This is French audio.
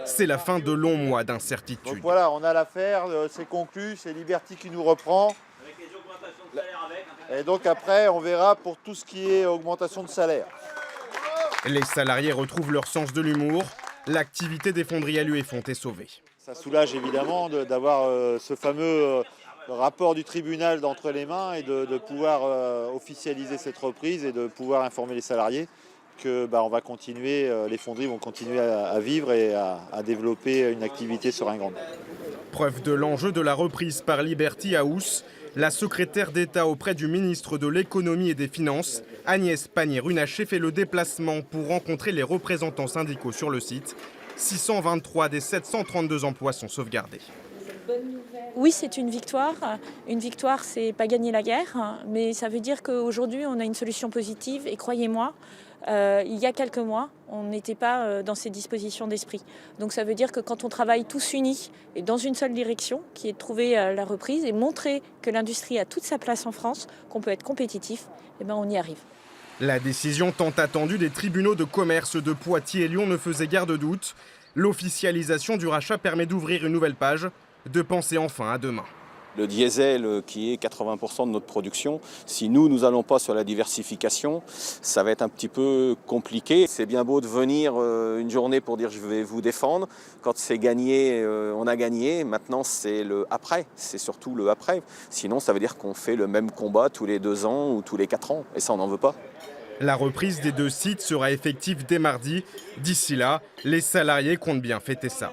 c'est la fin de longs mois d'incertitude. Donc voilà, on a l'affaire, c'est conclu, c'est Liberty qui nous reprend. Et donc après, on verra pour tout ce qui est augmentation de salaire. Les salariés retrouvent leur sens de l'humour. L'activité des fonderies à l'UEFONT est sauvée. Ça soulage évidemment d'avoir ce fameux rapport du tribunal d'entre les mains et de pouvoir officialiser cette reprise et de pouvoir informer les salariés que on va continuer, les fonderies vont continuer à vivre et à développer une activité seringuande. Preuve de l'enjeu de la reprise par Liberty House, la secrétaire d'État auprès du ministre de l'Économie et des Finances, Agnès Pannier-Runacher, fait le déplacement pour rencontrer les représentants syndicaux sur le site. 623 des 732 emplois sont sauvegardés. Oui, c'est une victoire. Une victoire, c'est pas gagner la guerre, mais ça veut dire qu'aujourd'hui, on a une solution positive. Et croyez-moi, il y a quelques mois, on n'était pas dans ces dispositions d'esprit. Donc ça veut dire que quand on travaille tous unis et dans une seule direction, qui est de trouver la reprise et montrer que l'industrie a toute sa place en France, qu'on peut être compétitif, on y arrive. La décision tant attendue des tribunaux de commerce de Poitiers et Lyon ne faisait guère de doute. L'officialisation du rachat permet d'ouvrir une nouvelle page, de penser enfin à demain. Le diesel qui est 80% de notre production, si nous n'allons pas sur la diversification, ça va être un petit peu compliqué. C'est bien beau de venir une journée pour dire je vais vous défendre. Quand c'est gagné, on a gagné. Maintenant c'est le après, c'est surtout le après. Sinon ça veut dire qu'on fait le même combat tous les 2 ans ou tous les 4 ans et ça on n'en veut pas. La reprise des 2 sites sera effective dès mardi. D'ici là, les salariés comptent bien fêter ça.